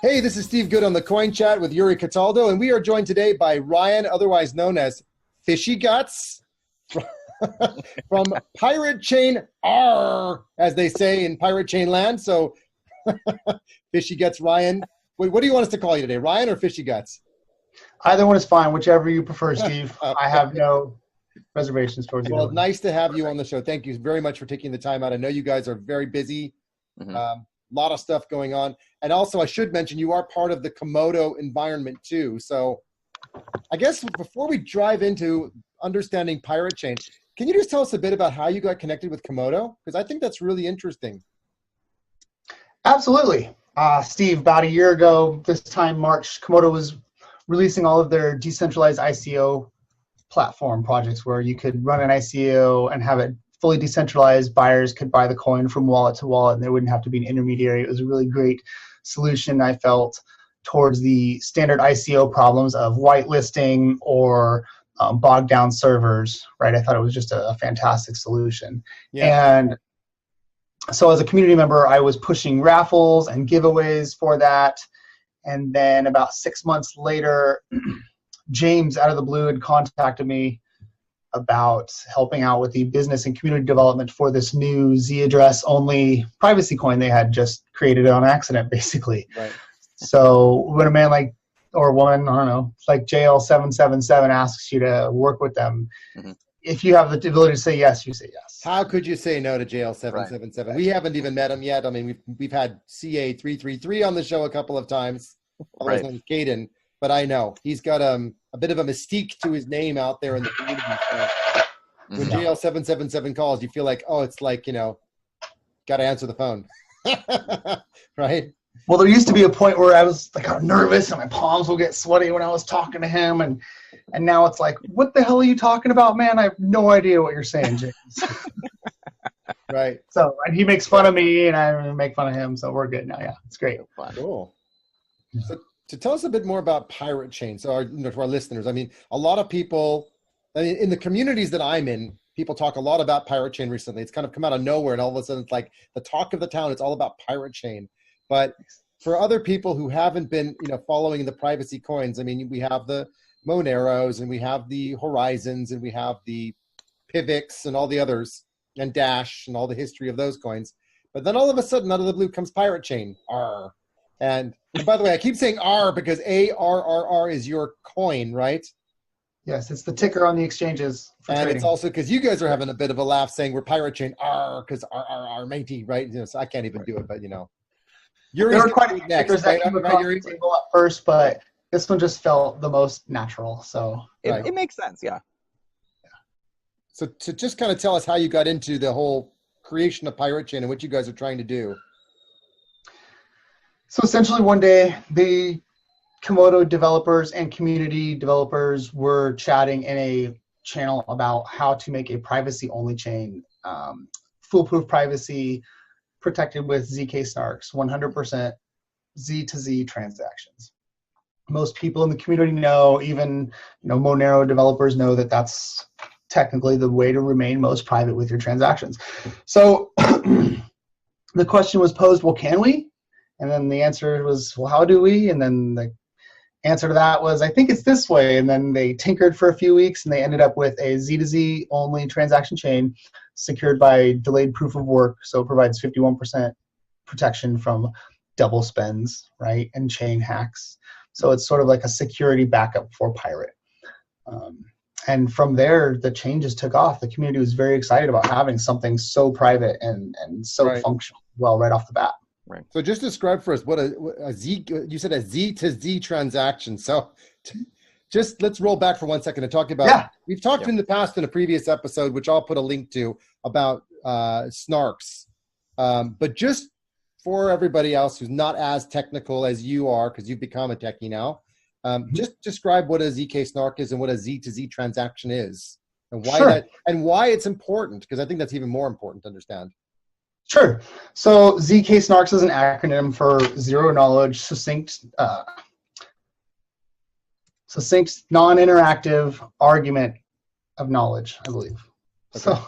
Hey, this is Steve Good on the Coin Chat with Yuri Cataldo, and we are joined today by Ryan, otherwise known as Fishy Guts, from Pirate Chain ARRR, as they say in Pirate Chain land. So, Fishy Guts, Ryan. What do you want us to call you today, Ryan or Fishy Guts? Either one is fine, whichever you prefer, Steve. I have no reservations towards you. Well, nice to have you on the show. Thank you very much for taking the time out. I know you guys are very busy. Lot of stuff going on. And also, I should mention, you are part of the Komodo environment too. So I guess before we drive into understanding Pirate Chain, can you just tell us a bit about how you got connected with Komodo? Because I think that's really interesting. Absolutely. Steve, about a year ago, this time March, Komodo was releasing all of their decentralized ICO platform projects where you could run an ICO and have it fully decentralized. Buyers could buy the coin from wallet to wallet, and there wouldn't have to be an intermediary. It was a really great solution, I felt, towards the standard ICO problems of whitelisting or bogged down servers, right? I thought it was just a fantastic solution. Yeah. And so as a community member, I was pushing raffles and giveaways for that. And then about 6 months later, James, out of the blue, had contacted me about helping out with the business and community development for this new Z address only privacy coin they had just created on accident, basically. Right. So when a man like, or woman, I don't know, like JL777 asks you to work with them, if you have the ability to say yes, you say yes. How could you say no to JL777? Right. We haven't even met him yet. I mean, we've had CA333 on the show a couple of times, otherwise known as Caden, but I know he's got a bit of a mystique to his name out there in the community. So when JL777 calls, you feel like, oh, it's like, you know, got to answer the phone, right? Well, there used to be a point where I was like nervous and my palms will get sweaty when I was talking to him, and now it's like, what the hell are you talking about, man? I have no idea what you're saying, James. Right. So, and he makes fun of me, and I make fun of him, so we're good now. Yeah, it's great. Cool. So, to tell us a bit more about Pirate Chain, so to our listeners, I mean, a lot of people, in the communities that I'm in, people talk a lot about Pirate Chain recently. It's kind of come out of nowhere, and all of a sudden it's like the talk of the town. It's all about Pirate Chain. But for other people who haven't been, following the privacy coins, I mean, we have the Moneros, and we have the Horizons, and we have the Pivx, and all the others, and Dash, and all the history of those coins. But then all of a sudden, out of the blue comes Pirate Chain, ARRR. And by the way, I keep saying ARRR because ARRR is your coin, right? Yes, it's the ticker on the exchanges. And trading. It's also because you guys are having a bit of a laugh saying we're Pirate Chain ARRR because ARRR matey, right? So I can't even do it, but Yuri's there were quite a few tickers that came across the table at first, but this one just felt the most natural. So it makes sense, yeah. So to just kind of tell us how you got into the whole creation of Pirate Chain and what you guys are trying to do. So essentially one day, the Komodo developers and community developers were chatting in a channel about how to make a privacy-only chain, foolproof privacy, protected with ZK snarks, 100% Z to Z transactions. Most people in the community know, even Monero developers know that that's technically the way to remain most private with your transactions. So the question was posed, well, can we? And then the answer was, well, how do we? And then the answer to that was, I think it's this way. And then they tinkered for a few weeks, and they ended up with a Z to Z only transaction chain secured by delayed proof of work. So it provides 51% protection from double spends, right, and chain hacks. So it's sort of like a security backup for Pirate. And from there, the chain just took off. The community was very excited about having something so private and so functional right off the bat. Right. So just describe for us what a Z, you said a Z to Z transaction. So just let's roll back for 1 second and talk about, we've talked in the past in a previous episode, which I'll put a link to, about snarks. But just for everybody else who's not as technical as you are, because you've become a techie now, just describe what a ZK snark is and what a Z to Z transaction is, and why why it's important, because I think that's even more important to understand. Sure. So ZK snarks is an acronym for zero knowledge, succinct, non-interactive argument of knowledge, I believe. Okay. So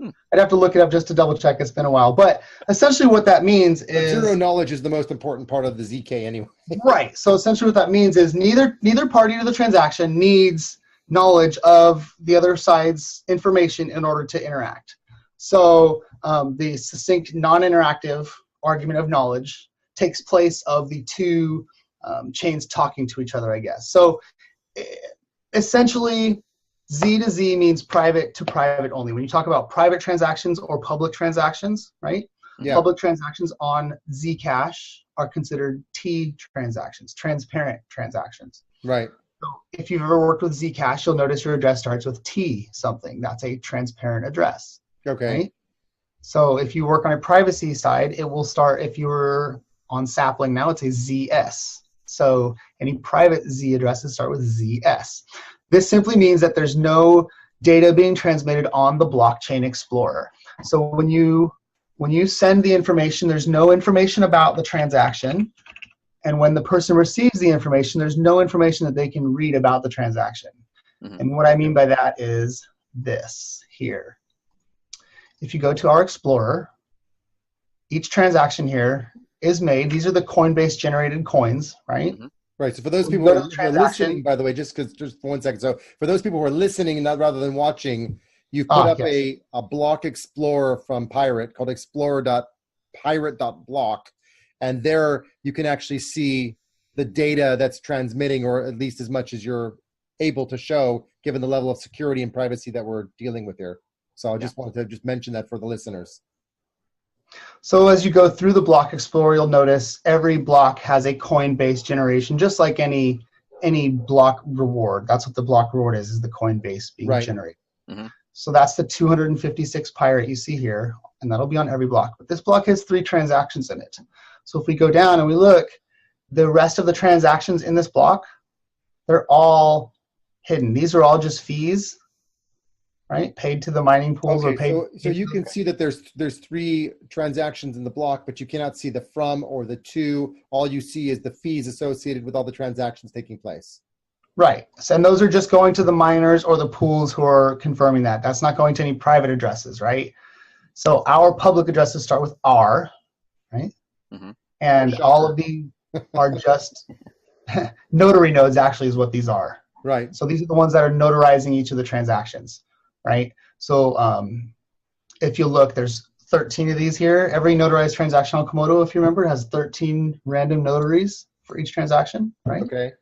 I'd have to look it up just to double check. It's been a while. But essentially what that means is... Zero knowledge is the most important part of the ZK anyway. Right. So essentially what that means is neither party to the transaction needs knowledge of the other side's information in order to interact. So the succinct non-interactive argument of knowledge takes place of the two chains talking to each other, I guess. So essentially, Z to Z means private to private only. When you talk about private transactions or public transactions, right? Yeah. Public transactions on Zcash are considered T transactions, transparent transactions. Right. So if you've ever worked with Zcash, you'll notice your address starts with T something. That's a transparent address. Okay. Right? So if you work on a privacy side, it will start, if you were on Sapling now, it's a ZS. So any private Z addresses start with ZS. This simply means that there's no data being transmitted on the blockchain explorer. So when you send the information, there's no information about the transaction. And when the person receives the information, there's no information that they can read about the transaction. And what I mean by that is this here. If you go to our explorer, each transaction here is made. These are the Coinbase generated coins, right? Right. So for those people who are listening, by the way, just for 1 second. So for those people who are listening, not rather than watching, you put up a block explorer from Pirate called explorer.pirate.block. And there you can actually see the data that's transmitting, or at least as much as you're able to show, given the level of security and privacy that we're dealing with here. So I just wanted to just mention that for the listeners. So as you go through the block explorer, you'll notice every block has a Coinbase generation, just like any block reward. That's what the block reward is the Coinbase being generated. So that's the 256 Pirate you see here, and that'll be on every block. But this block has 3 transactions in it. So if we go down and we look, the rest of the transactions in this block, they're all hidden. These are all just fees, right? Paid to the mining pools or paid. So you can see that there's 3 transactions in the block, but you cannot see the from or the to. All you see is the fees associated with all the transactions taking place. Right. So, and those are just going to the miners or the pools who are confirming that. That's not going to any private addresses, right? So our public addresses start with R, right? And all of these are just notary nodes, actually, is what these are. Right. So these are the ones that are notarizing each of the transactions, right? So if you look, there's 13 of these here. Every notarized transaction on Komodo, if you remember, has 13 random notaries for each transaction, right? Okay.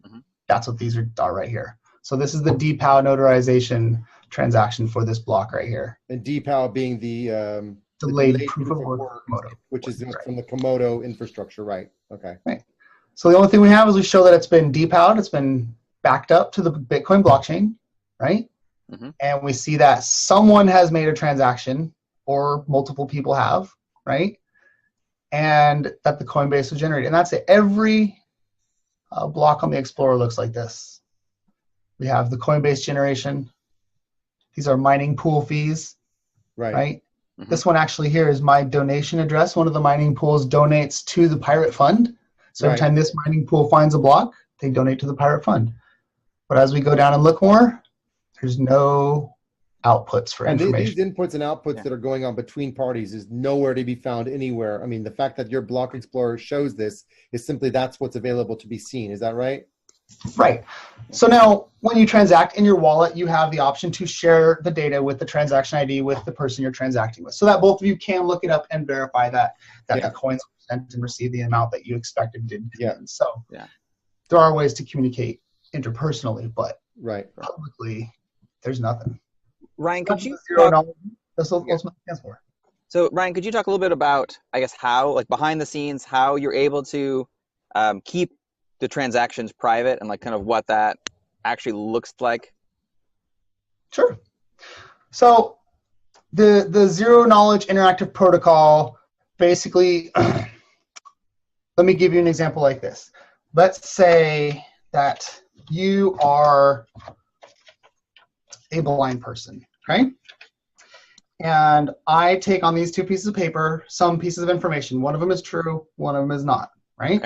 That's what these are right here. So this is the DPoW notarization transaction for this block right here. And DPoW being the delayed proof of work, Komodo, which is from the Komodo infrastructure, right? Okay. Right. So the only thing we have is we show that it's been DPoW'd, it's been backed up to the Bitcoin blockchain, right? And we see that someone has made a transaction, or multiple people have, right? And that the Coinbase was generated. And that's it. Every block on the Explorer looks like this. We have the Coinbase generation. These are mining pool fees, right? This one actually here is my donation address. One of the mining pools donates to the Pirate Fund. So every time this mining pool finds a block, they donate to the Pirate Fund. But as we go down and look more, there's no outputs for information. These inputs and outputs that are going on between parties is nowhere to be found anywhere. I mean, the fact that your block explorer shows this is simply that's what's available to be seen. Is that right? Right. So now when you transact in your wallet, you have the option to share the data with the transaction ID with the person you're transacting with, so that both of you can look it up and verify that the coins were sent and received the amount that you expected did. So there are ways to communicate interpersonally, but publicly, there's nothing. Ryan, could you that's what it stands for. So Ryan, could you talk a little bit about, I guess, how, like behind the scenes, how you're able to keep the transactions private and like kind of what that actually looks like? Sure. So the zero knowledge interactive protocol basically, let me give you an example like this. Let's say that you are a blind person, right? And I take on these 2 pieces of paper some pieces of information. One of them is true, one of them is not, right?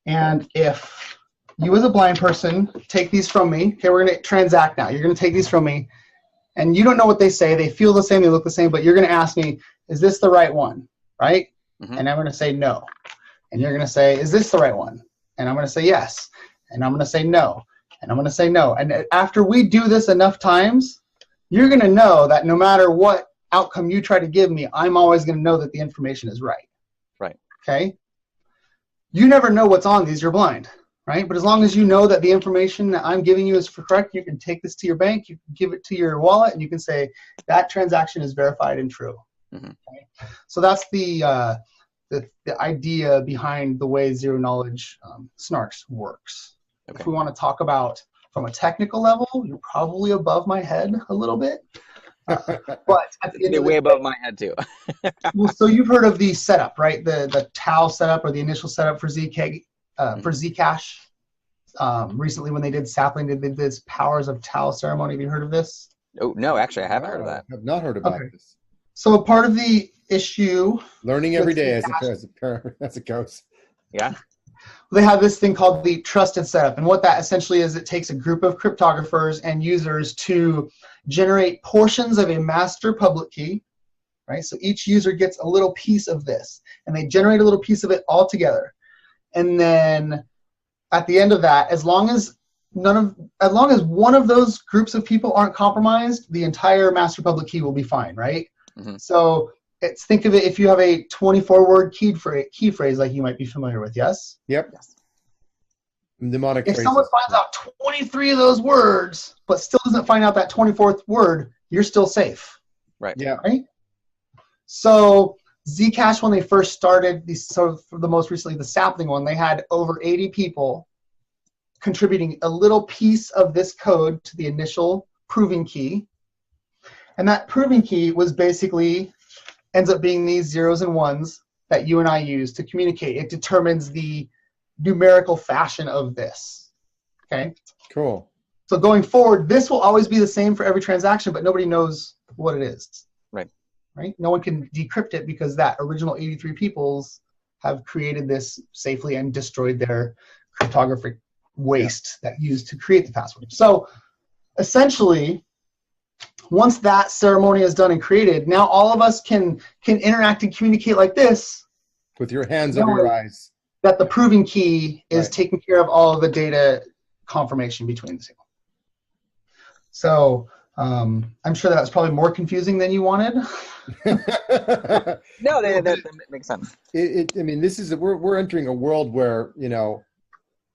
And if you as a blind person take these from me, okay, we're going to transact now. You're going to take these from me, And you don't know what they say. They feel the same, they look the same, but you're going to ask me, is this the right one, right? Mhm. And I'm going to say no. And you're going to say, is this the right one? And I'm going to say yes. And I'm going to say no. And I'm going to say no. And after we do this enough times, you're going to know that no matter what outcome you try to give me, I'm always going to know that the information is right. Right. Okay? You never know what's on these. You're blind, right? But as long as you know that the information that I'm giving you is correct, you can take this to your bank, you can give it to your wallet, and you can say that transaction is verified and true. Mhm. Okay? So that's the idea behind the way zero knowledge snarks works. Okay. If we want to talk about from a technical level, you're probably above my head a little bit. But at the end They're of way the above my head too. well, so you've heard of the setup, right? The TAO setup or the initial setup for for Zcash. Recently, when they did Sapling, they did this Powers of Tau ceremony. Have you heard of this? Oh no, actually, I haven't heard of that. I have not heard about this. So part of the issue, Learning every with day Zcash, as it goes. Yeah. they have this thing called the trusted setup. And what that essentially is, it takes a group of cryptographers and users to generate portions of a master public key, right? So each user gets a little piece of this, and they generate a little piece of it all together. And then at the end of that, as long as one of those groups of people aren't compromised, the entire master public key will be fine, right? Mhm. So think of it, if you have a 24-word key phrase like you might be familiar with, yes? Yep. Yes. Mnemonic If phrases. someone finds out 23 of those words, but still doesn't find out that 24th word, you're still safe. Right. Yeah. Right? So Zcash, when they first started, for the most recently, the Sapling one, they had over 80 people contributing a little piece of this code to the initial proving key. And that proving key was basically ends up being these zeros and ones that you and I use to communicate. It determines the numerical fashion of this. Okay? Cool. So going forward, this will always be the same for every transaction, but nobody knows what it is. Right? No one can decrypt it because that original 83 peoples have created this safely and destroyed their cryptographic waste that used to create the password. So essentially, once that ceremony is done and created, now all of us can interact and communicate like this. With your hands over your eyes. That the proving key is Right. taking care of all of the data confirmation between the two. So I'm sure that was probably more confusing than you wanted. No, that makes sense. I mean, we're entering a world where,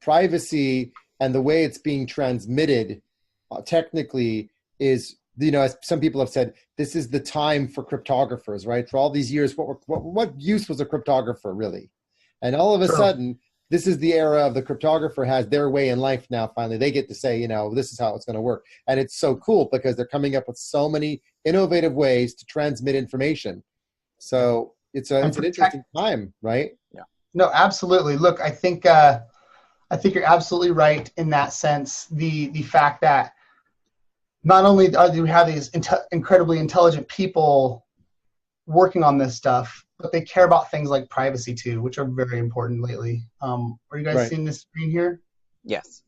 privacy and the way it's being transmitted technically is, as some people have said, this is the time for cryptographers, right? For all these years, what use was a cryptographer really? And all of a sudden, this is the era of the cryptographer has their way in life now. Finally, they get to say, this is how it's going to work. And it's so cool because they're coming up with so many innovative ways to transmit information. So it's an interesting time, right? Yeah. No, absolutely. Look, I think you're absolutely right in that sense. The fact that not only do we have these incredibly intelligent people working on this stuff, but they care about things like privacy too, which are very important lately. Are you guys seeing this screen here? Yes.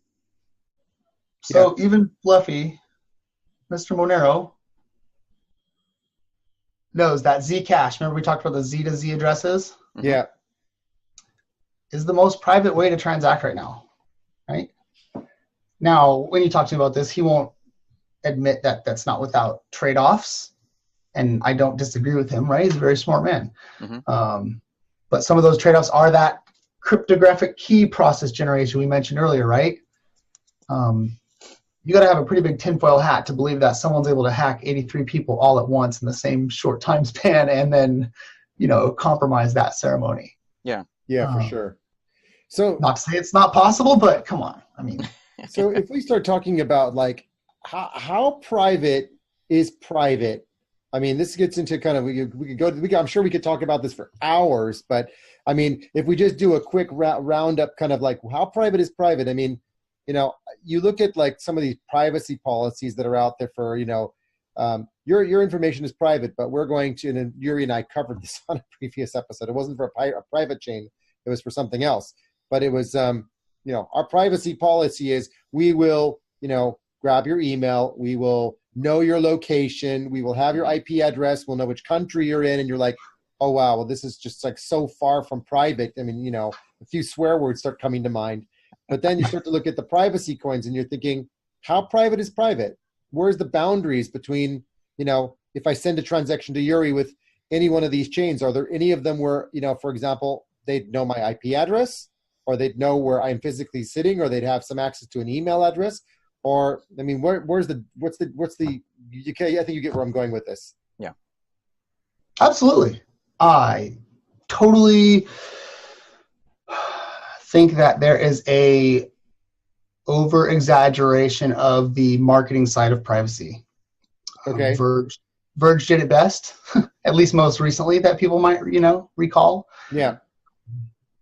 So even Fluffy, Mr. Monero, knows that Zcash, remember we talked about the Z to Z addresses? Yeah. Is the most private way to transact right now, right? Now, when you talk to him about this, he won't admit that that's not without trade-offs. And I don't disagree with him, right? He's a very smart man. Mm-hmm. But some of those trade-offs are that cryptographic key process generation we mentioned earlier, right? You got to have a pretty big tinfoil hat to believe that someone's able to hack 83 people all at once in the same short time span and then, compromise that ceremony. Yeah, for sure. So not to say it's not possible, but come on. I mean, so if we start talking about like how private is private, I mean, this gets into kind of, I'm sure we could talk about this for hours, but I mean, if we just do a quick roundup kind of like how private is private, I mean, you look at like some of these privacy policies that are out there for, your information is private, but we're going to, and Yuri and I covered this on a previous episode. It wasn't for a private chain. It was for something else, but it was, our privacy policy is we will, grab your email. We will know your location. We will have your IP address. We'll know which country you're in. And you're like, oh, wow, well, this is just like so far from private. I mean, a few swear words start coming to mind. But then you start to look at the privacy coins and you're thinking, how private is private? Where's the boundaries between, if I send a transaction to Yuri with any one of these chains, are there any of them where, for example, they'd know my IP address, or they'd know where I'm physically sitting, or they'd have some access to an email address? Or, I mean, what's the, I think you get where I'm going with this. Yeah. Absolutely. I totally think that there is a over exaggeration of the marketing side of privacy. Okay. Verge did it best, at least most recently, that people might, recall. Yeah.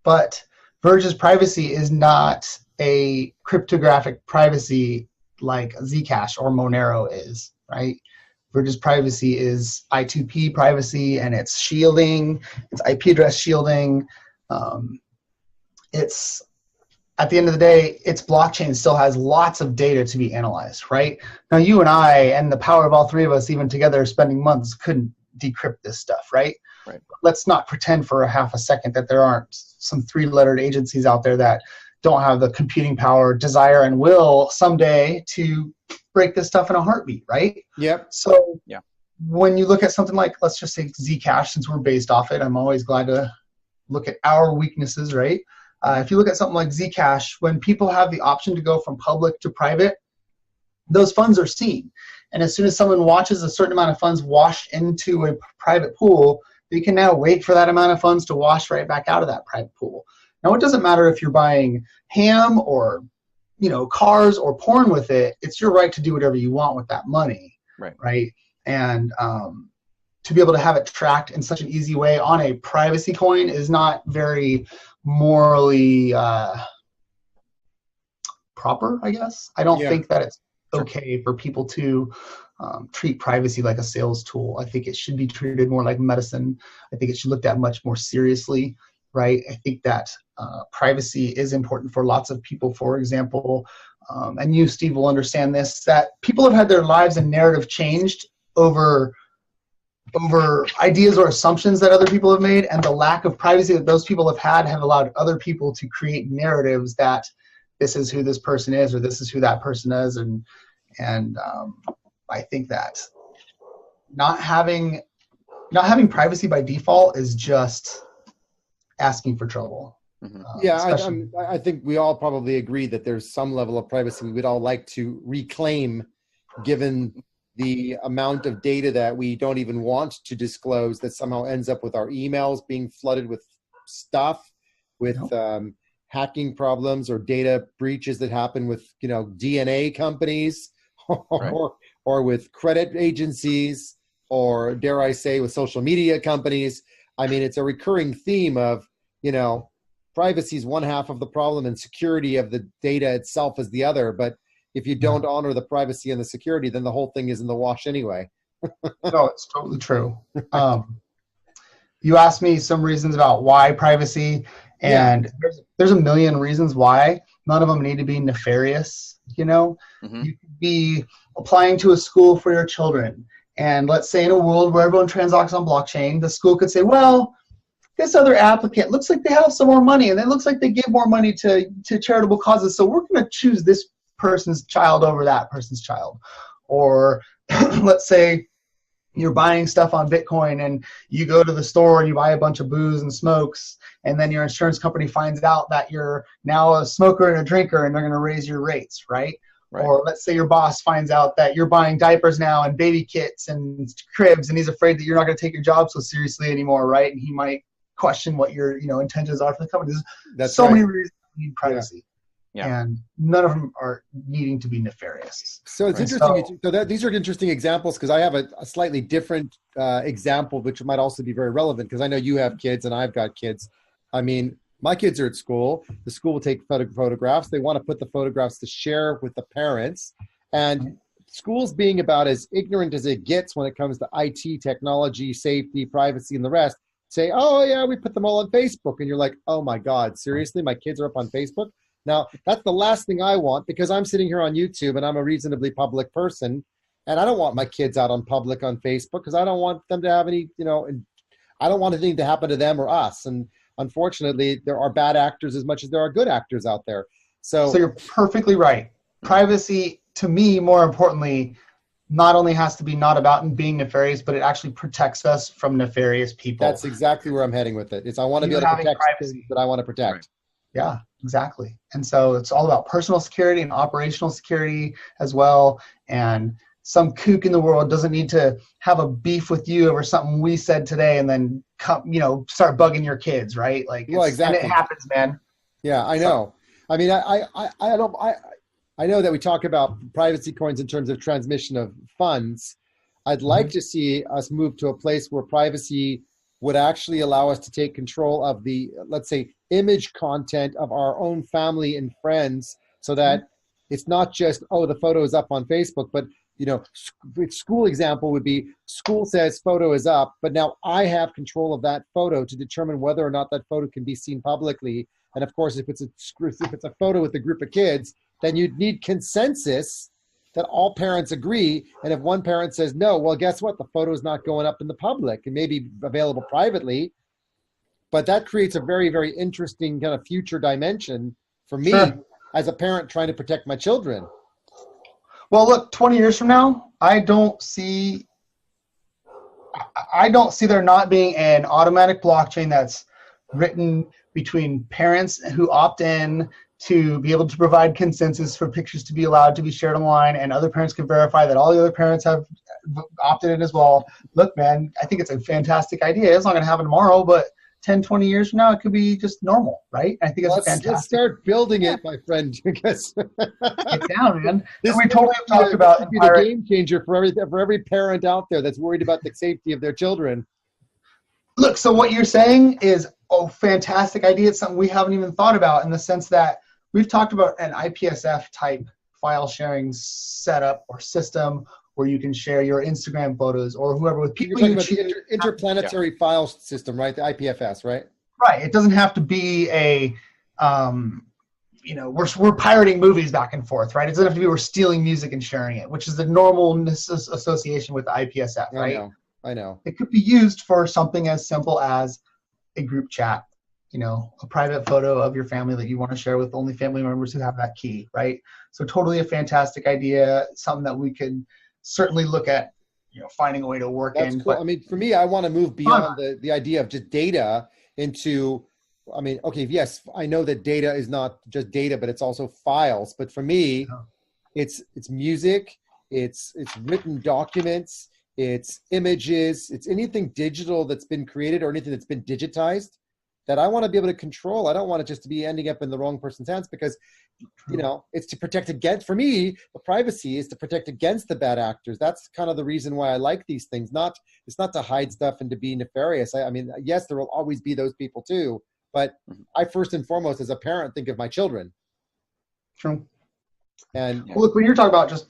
But Verge's privacy is not a cryptographic privacy like Zcash or Monero is, right? Verge's privacy is I2P privacy, and it's shielding, it's IP address shielding. It's, at the end of the day, its blockchain still has lots of data to be analyzed, right? Now, you and I, and the power of all three of us, even together spending months, couldn't decrypt this stuff, right? Right. Let's not pretend for a half a second that there aren't some three-lettered agencies out there that don't have the computing power, desire, and will someday to break this stuff in a heartbeat, right? Yep. So yeah, when you look at something like, let's just say Zcash, since we're based off it, I'm always glad to look at our weaknesses, right? If you look at something like Zcash, when people have the option to go from public to private, those funds are seen. And as soon as someone watches a certain amount of funds wash into a private pool, they can now wait for that amount of funds to wash right back out of that private pool. Now, it doesn't matter if you're buying ham or, cars or porn with it. It's your right to do whatever you want with that money, right? And to be able to have it tracked in such an easy way on a privacy coin is not very morally proper, I guess. I don't think that it's okay for people to treat privacy like a sales tool. I think it should be treated more like medicine. I think it should be looked at much more seriously, right? I think that privacy is important for lots of people. For example, and you, Steve, will understand this, that people have had their lives and narrative changed over ideas or assumptions that other people have made, and the lack of privacy that those people have allowed other people to create narratives that this is who this person is, or this is who that person is. And I think that not having privacy by default is just asking for trouble. Mm-hmm. I think we all probably agree that there's some level of privacy we'd all like to reclaim, given the amount of data that we don't even want to disclose that somehow ends up with our emails being flooded with stuff, with hacking problems or data breaches that happen with DNA companies or with credit agencies, or dare I say with social media companies. I mean, it's a recurring theme of privacy is one half of the problem and security of the data itself is the other. But if you don't honor the privacy and the security, then the whole thing is in the wash anyway. No, it's totally true. You asked me some reasons about why privacy, and there's a million reasons why. None of them need to be nefarious. Mm-hmm. You could be applying to a school for your children, and let's say in a world where everyone transacts on blockchain, the school could say, well, this other applicant looks like they have some more money, and it looks like they give more money to charitable causes, so we're going to choose this person's child over that person's child. Or let's say you're buying stuff on Bitcoin and you go to the store and you buy a bunch of booze and smokes, and then your insurance company finds out that you're now a smoker and a drinker, and they're going to raise your rates, right? Or let's say your boss finds out that you're buying diapers now and baby kits and cribs, and he's afraid that you're not going to take your job so seriously anymore, right? And he might question what your intentions are for the company. There's so many reasons you need privacy. Yeah. And none of them are needing to be nefarious. So it's interesting. These are interesting examples, because I have a slightly different example, which might also be very relevant, because I know you have kids and I've got kids. I mean, my kids are at school. The school will take photographs. They want to put the photographs to share with the parents. And schools, being about as ignorant as it gets when it comes to IT, technology, safety, privacy, and the rest, say, oh, yeah, we put them all on Facebook. And you're like, oh, my God, seriously? My kids are up on Facebook? Now, that's the last thing I want, because I'm sitting here on YouTube and I'm a reasonably public person. And I don't want my kids out on public on Facebook because I don't want them to have any, and I don't want anything to happen to them or us. And unfortunately, there are bad actors as much as there are good actors out there. So you're perfectly right. Privacy, to me, more importantly, not only has to be not about being nefarious, but it actually protects us from nefarious people. That's exactly where I'm heading with it. I want to be able to protect things that I want to protect. Right. Yeah, exactly. And so it's all about personal security and operational security as well. And some kook in the world doesn't need to have a beef with you over something we said today and then come, start bugging your kids, right? Like, well, exactly. And it happens, man. Yeah, I know. I mean, I know that we talk about privacy coins in terms of transmission of funds. I'd like to see us move to a place where privacy would actually allow us to take control of the, let's say, image content of our own family and friends, so that it's not just, oh, the photo is up on Facebook, but school example would be school says photo is up, but now I have control of that photo to determine whether or not that photo can be seen publicly. And of course, if it's a photo with a group of kids, then you'd need consensus that all parents agree. And if one parent says no, well, guess what? The photo is not going up in the public. It may be available privately, but that creates a very, very interesting kind of future dimension for me as a parent trying to protect my children. Well, look, 20 years from now, I don't see there not being an automatic blockchain that's written between parents who opt in to be able to provide consensus for pictures to be allowed to be shared online, and other parents can verify that all the other parents have opted in as well. Look, man, I think it's a fantastic idea. It's not going to happen tomorrow, but 10, 20 years from now, it could be just normal, right? I think it's fantastic. Let's start building it, my friend. Because get down, man. We totally have talked about it. Be the game changer for every parent out there that's worried about the safety of their children. Look, so what you're saying is a fantastic idea. It's something we haven't even thought about, in the sense that we've talked about an IPSF type file sharing setup or system where you can share your Instagram photos or whoever with people. You're talking about the interplanetary file system, right? The IPFS, right? Right. It doesn't have to be a, we're pirating movies back and forth, right? It doesn't have to be we're stealing music and sharing it, which is the normal association with the IPSF, right? I know. It could be used for something as simple as a group chat, a private photo of your family that you want to share with only family members who have that key, right? So totally a fantastic idea, something that we could certainly look at, finding a way to work in. Cool. I mean, for me, I want to move beyond the idea of just data into, okay, yes, I know that data is not just data, but it's also files. But for me, it's music, it's written documents, it's images, it's anything digital that's been created or anything that's been digitized that I want to be able to control. I don't want it just to be ending up in the wrong person's hands, because it's to protect against, for me, the privacy is to protect against the bad actors. That's kind of the reason why I like these things. It's not to hide stuff and to be nefarious. I mean, yes, there will always be those people too, but I first and foremost, as a parent, think of my children. True. And well, look, when you're talking about just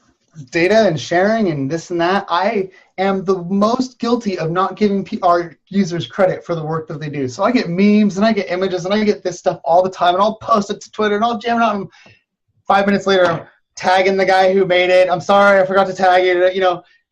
data and sharing and this and that, I am the most guilty of not giving our users credit for the work that they do. So I get memes and I get images and I get this stuff all the time, and I'll post it to Twitter and I'll jam it out, and 5 minutes later I'm tagging the guy who made it. I'm sorry, I forgot to tag it.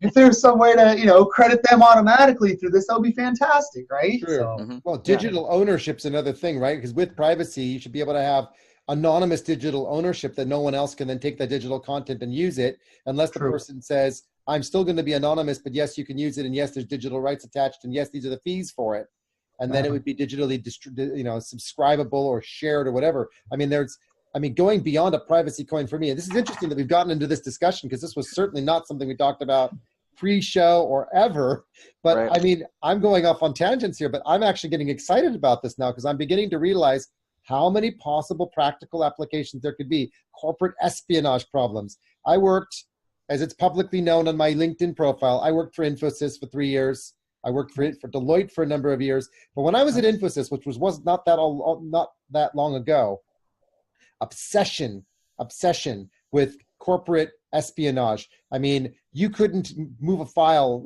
If there's some way to credit them automatically through this, that would be fantastic, right? True. So, well, digital ownership's another thing, right? Because with privacy, you should be able to have anonymous digital ownership that no one else can then take that digital content and use it, unless the person says, I'm still going to be anonymous, but yes, you can use it, and yes, there's digital rights attached, and yes, these are the fees for it. And then it would be digitally subscribable or shared or whatever. Going beyond a privacy coin for me, and this is interesting that we've gotten into this discussion, because this was certainly not something we talked about pre-show or ever, but right. I'm going off on tangents here, but I'm actually getting excited about this now, because I'm beginning to realize how many possible practical applications there could be. Corporate espionage problems. I worked, as it's publicly known on my LinkedIn profile, I worked for Infosys for 3 years. I worked for Deloitte for a number of years. But when I was at Infosys, which was not that long ago, obsession with corporate espionage. You couldn't move a file,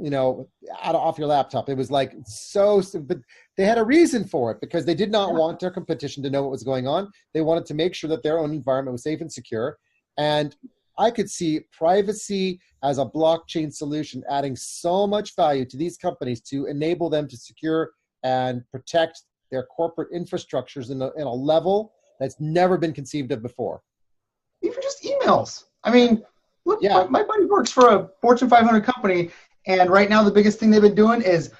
off your laptop. It was like but they had a reason for it, because they did not want their competition to know what was going on. They wanted to make sure that their own environment was safe and secure. And I could see privacy as a blockchain solution adding so much value to these companies to enable them to secure and protect their corporate infrastructures in a level that's never been conceived of before. Even just emails. I mean, look, Yeah. my buddy works for a Fortune 500 company, and right now the biggest thing they've been doing is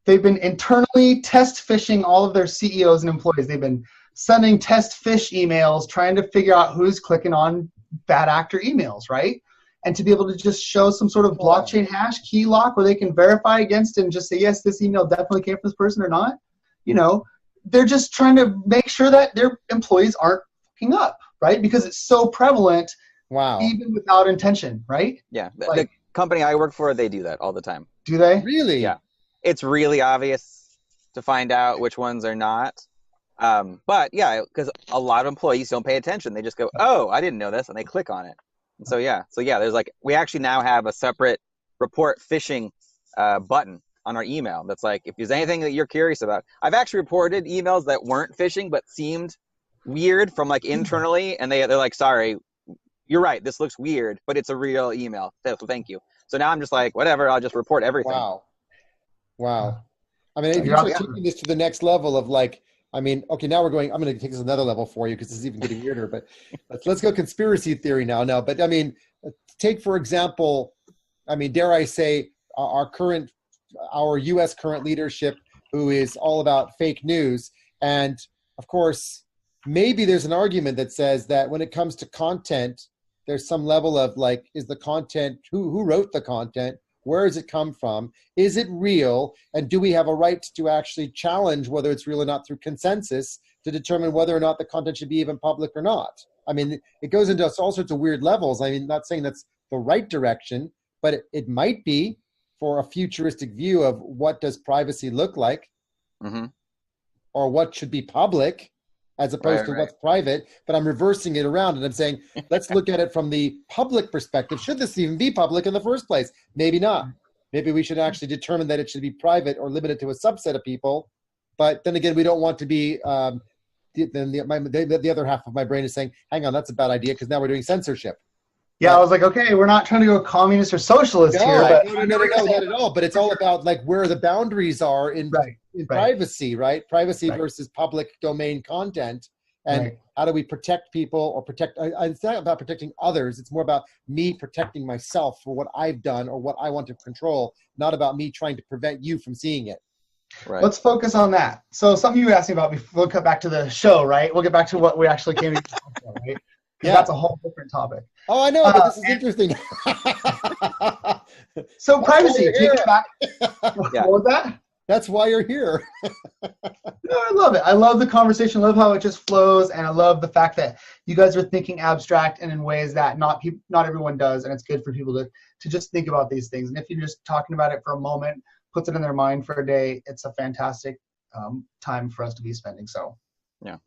they've been internally test phishing all of their CEOs and employees. They've been sending test phish emails, trying to figure out who's clicking on bad actor emails, right? And to be able to just show some sort of blockchain hash key lock where they can verify against it and just say, yes, this email definitely came from this person or not. You know, they're just trying to make sure that their employees aren't fucking up, right? Because it's so prevalent, even without intention, right? Yeah, the company I work for, they do that all the time. Do they? Really? Yeah. It's really obvious to find out which ones are not. But yeah, because a lot of employees don't pay attention. They just go, oh, I didn't know this, and they click on it. And so yeah, there's like, we actually now have a separate report phishing button on our email that's like, if there's anything that you're curious about. I've actually reported emails that weren't phishing but seemed weird from like internally, and they're like, sorry, you're right, this looks weird, but it's a real email. So thank you. So now I'm just like, whatever, I'll just report everything. Wow. I mean, if you're taking this to the next level of like, I mean, okay, now I'm going to take this another level for you because this is even getting weirder, but let's go conspiracy theory now. But I mean, take for example, I mean, dare I say our U.S. current leadership who is all about fake news. And of course, maybe there's an argument that says that when it comes to content, there's some level of like, is the content, who wrote the content? Where does it come from? Is it real? And do we have a right to actually challenge whether it's real or not through consensus to determine whether or not the content should be even public or not? I mean, it goes into all sorts of weird levels. I mean, not saying that's the right direction, but it might be for a futuristic view of what does privacy look like, or what should be public as opposed to what's private. But I'm reversing it around and I'm saying, let's look at it from the public perspective. Should this even be public in the first place? Maybe not. Maybe we should actually determine that it should be private or limited to a subset of people. But then again, we don't want to be, the other half of my brain is saying, hang on, that's a bad idea because now we're doing censorship. Yeah, I was like, okay, we're not trying to go communist or socialist here. But No, not at all. But it's all about like where the boundaries are in privacy, right? Privacy versus public domain content. And how do we protect people or protect, it's not about protecting others. It's more about me protecting myself for what I've done or what I want to control, not about me trying to prevent you from seeing it. Right. Let's focus on that. So something you asked me about before, we'll cut back to the show, right? We'll get back to what we actually came to talk about, right? Because that's a whole different topic. Oh, I know, but this is interesting. So privacy, take it back. What was that? That's why you're here. No, I love it. I love the conversation. I love how it just flows, and I love the fact that you guys are thinking abstract and in ways that not everyone does, and it's good for people to just think about these things. And if you're just talking about it for a moment, puts it in their mind for a day, it's a fantastic time for us to be spending. So,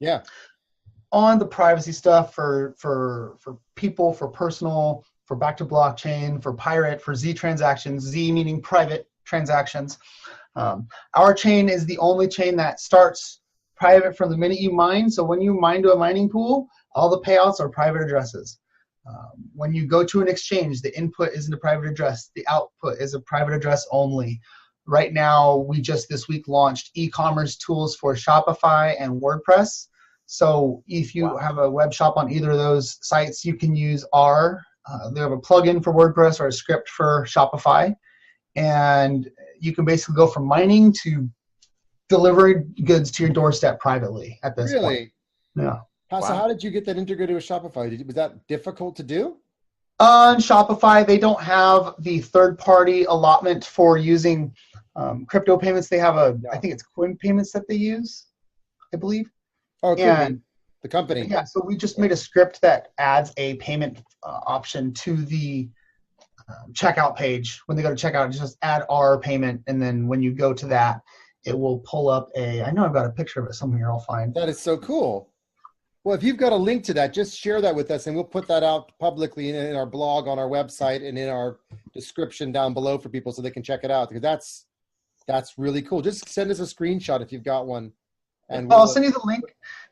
yeah. On the privacy stuff for people, for personal, for back to blockchain, for pirate, for Z transactions, Z meaning private transactions. Our chain is the only chain that starts private from the minute you mine. So when you mine to a mining pool, all the payouts are private addresses. When you go to an exchange, the input isn't a private address. The output is a private address only. Right now, we just this week launched e-commerce tools for Shopify and WordPress. So if you have a web shop on either of those sites, you can use ARRR. They have a plugin for WordPress or a script for Shopify. And you can basically go from mining to delivering goods to your doorstep privately at this point. Yeah. So how did you get that integrated with Shopify? Was that difficult to do? On Shopify, they don't have the third-party allotment for using crypto payments. They have I think it's coin payments that they use, I believe. Oh, and the company. Yeah, so we just made a script that adds a payment option to the checkout page. When they go to checkout, just add our payment, and then when you go to that, it will pull up I know I've got a picture of it somewhere I'll find. That is so cool. Well, if you've got a link to that, just share that with us, and we'll put that out publicly in our blog, on our website, and in our description down below for people so they can check it out, because that's really cool. Just send us a screenshot if you've got one. And I'll send you the link.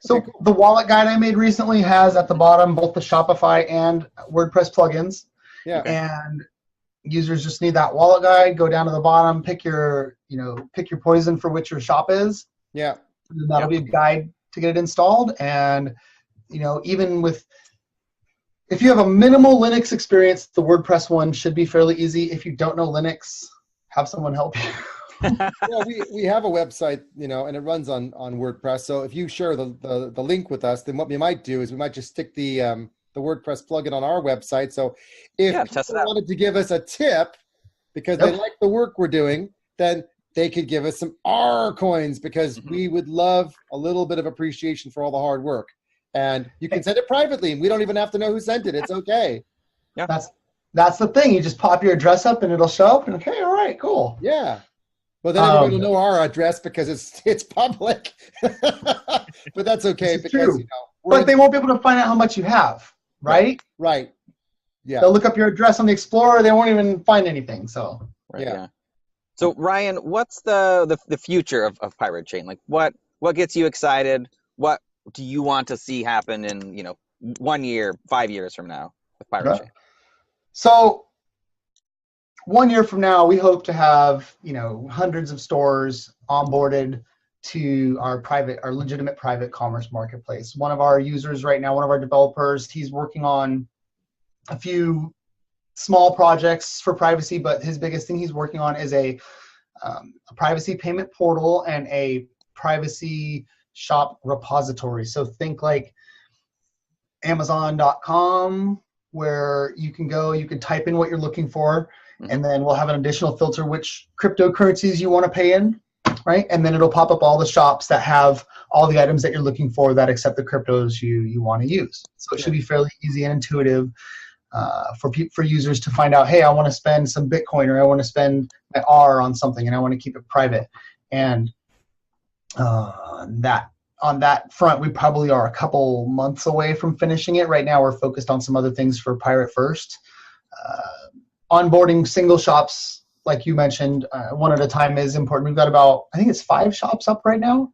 So Okay, cool. the wallet guide I made recently has at the bottom both the Shopify and WordPress plugins. Yeah. Okay. And users just need that wallet guide. Go down to the bottom, pick your poison for which your shop is. Yeah. And then that'll be a guide to get it installed. And even with, if you have a minimal Linux experience, the WordPress one should be fairly easy. If you don't know Linux, have someone help you. Well, we have a website, and it runs on WordPress. So if you share the link with us, then what we might do is we might just stick the WordPress plugin on our website. So if people wanted to give us a tip because they like the work we're doing, then they could give us some ARRR coins, because we would love a little bit of appreciation for all the hard work. And you can send it privately, and we don't even have to know who sent it. It's okay. Yeah. That's the thing. You just pop your address up and it'll show up, and okay, all right, cool. Yeah. Well, then everybody will know our address because it's public. But that's okay, because but they won't be able to find out how much you have, right? Right. Yeah. They'll look up your address on the Explorer. They won't even find anything. So yeah. So Ryan, what's the future of Pirate Chain? Like, what gets you excited? What do you want to see happen in 1 year, 5 years from now with Pirate Chain? So 1 year from now, we hope to have hundreds of stores onboarded to our legitimate private commerce marketplace. One of our users right now, one of our developers, he's working on a few small projects for privacy, but his biggest thing he's working on is a privacy payment portal and a privacy shop repository. So think like Amazon.com, where you can go, you can type in what you're looking for, and then we'll have an additional filter which cryptocurrencies you want to pay in, right? And then it'll pop up all the shops that have all the items that you're looking for that accept the cryptos you want to use. So it should be fairly easy and intuitive for users to find out, hey, I want to spend some Bitcoin, or I want to spend my ARRR on something, and I want to keep it private. And on that front, we probably are a couple months away from finishing it. Right now, we're focused on some other things for Pirate First. Onboarding single shops, like you mentioned, one at a time is important. We've got about, I think it's 5 shops up right now.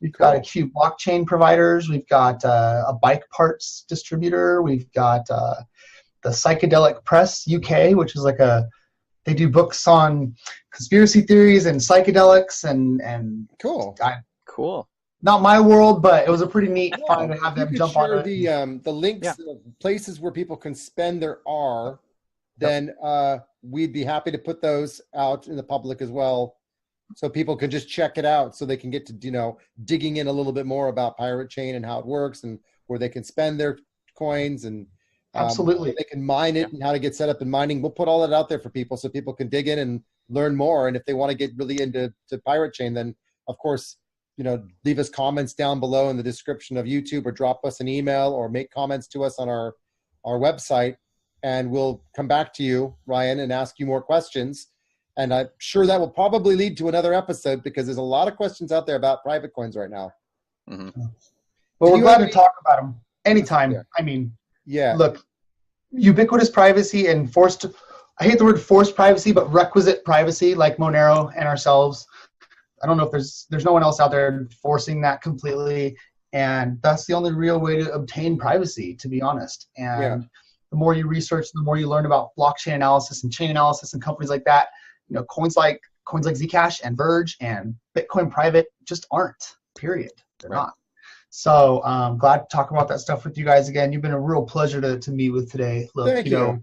We've got a few blockchain providers. We've got a bike parts distributor. We've got the Psychedelic Press UK, which is they do books on conspiracy theories and psychedelics and cool. Not my world, but it was a pretty neat find to have them jump on it. The links, places where people can spend their ARRR, then we'd be happy to put those out in the public as well, so people can just check it out, so they can get to digging in a little bit more about Pirate Chain and how it works, and where they can spend their coins, and absolutely they can mine it, and how to get set up in mining. We'll put all that out there for people so people can dig in and learn more. And if they want to get really into Pirate Chain, then of course, leave us comments down below in the description of YouTube, or drop us an email, or make comments to us on our website, and we'll come back to you, Ryan, and ask you more questions. And I'm sure that will probably lead to another episode, because there's a lot of questions out there about private coins right now. Mm-hmm. Well, we're glad to talk about them anytime. Yeah. I mean, yeah. Look, ubiquitous privacy and I hate the word forced privacy, but requisite privacy, like Monero and ourselves. I don't know if there's no one else out there forcing that completely, and that's the only real way to obtain privacy, to be honest. And the more you research, the more you learn about blockchain analysis and chain analysis and companies like that. Coins like Zcash and Verge and Bitcoin Private just aren't. Period. They're not. So glad to talk about that stuff with you guys again. You've been a real pleasure to meet with today. Look, Thank you.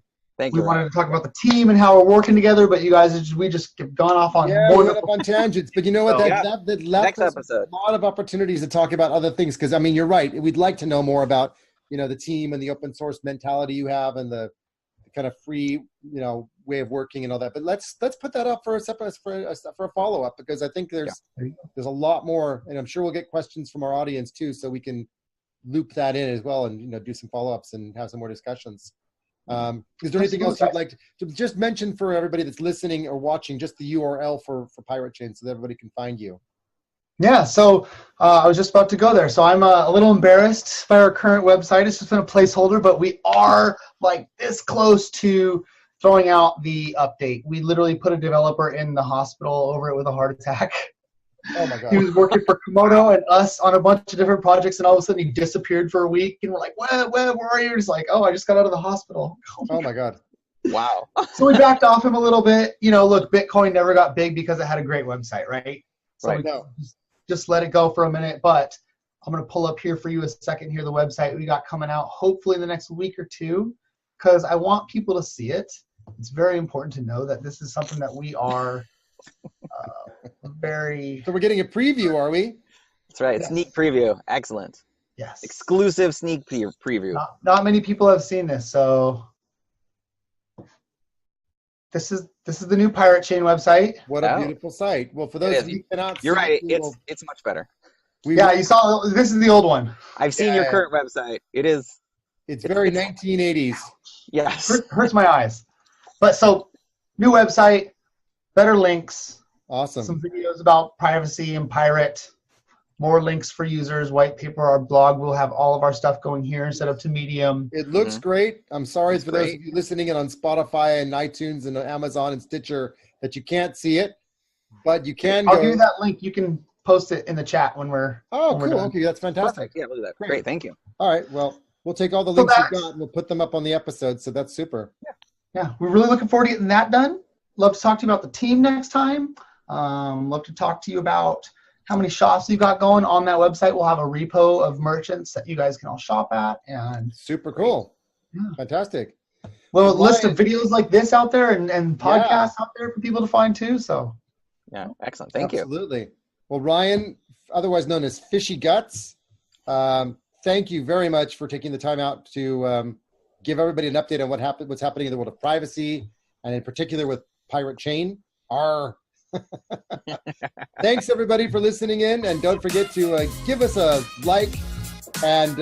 We wanted to talk about the team and how we're working together, but you guys, we just have gone off on we went up on tangents. But you know what? That left Next us episode. a lot of opportunities to talk about other things. Because you're right. We'd like to know more about the team and the open source mentality you have, and the kind of free way of working and all that. But let's put that up for a follow up, because I think there's a lot more, and I'm sure we'll get questions from our audience too, so we can loop that in as well, and do some follow ups and have some more discussions. Is there anything else you'd like to just mention for everybody that's listening or watching, just the URL for Pirate Chain, so that everybody can find you? Yeah, so I was just about to go there. So I'm a little embarrassed by our current website. It's just been a placeholder, but we are this close to throwing out the update. We literally put a developer in the hospital over it with a heart attack. Oh my God. He was working for Komodo and us on a bunch of different projects, and all of a sudden he disappeared for a week. And we're like, where are you? He's like, oh, I just got out of the hospital. Oh my God. Wow. So we backed off him a little bit. You know, look, Bitcoin never got big because it had a great website, right? So Right. we just let it go for a minute. But I'm going to pull up here for you a second here the website we got coming out hopefully in the next week or two, because I want people to see it. It's very important to know that this is something that we are very... So we're getting a preview, are we? That's right. Yes. Sneak preview. Excellent. Yes. Exclusive sneak preview. Not many people have seen this, so this is the new Pirate Chain website. What a beautiful site. Well, for those of you who cannot You're see, right. we will- It's much better. Yeah, you saw this is the old one. I've seen your current website. It's very 1980s. Yes. Hurts my eyes. But so new website, better links, Awesome. some videos about privacy and pirate, more links for users, white paper, our blog. We'll have all of our stuff going here instead of to Medium. It looks great. I'm sorry It's for those great. of you listening in on Spotify and iTunes and Amazon and Stitcher that you can't see it, but you can I'll go. give you that link. You can post it in the chat when we're Oh, when we're cool. done. Okay, that's fantastic. Perfect. Yeah, look at that. Great. Great. Thank you. All right. Well, we'll take all the So links you've that's- got and we'll put them up on the episode. So that's super. Yeah, we're really looking forward to getting that done. Love to talk to you about the team next time. Love to talk to you about how many shops you got going on that website. We'll have a repo of merchants that you guys can all shop at, and Super cool. Yeah. Fantastic. well, a Ryan- list of videos like this out there and podcasts out there for people to find too. So Yeah. Excellent. Thank you. Absolutely. Well, Ryan, otherwise known as Fishy Guts, thank you very much for taking the time out to give everybody an update on what's happening in the world of privacy, and in particular with Pirate Chain. Thanks everybody for listening in, and don't forget to give us a like and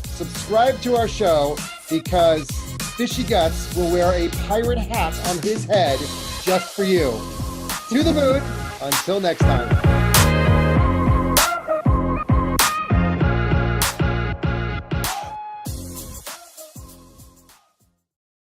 subscribe to our show, because Fishy Guts will wear a pirate hat on his head just for you. To the moon. Until next time.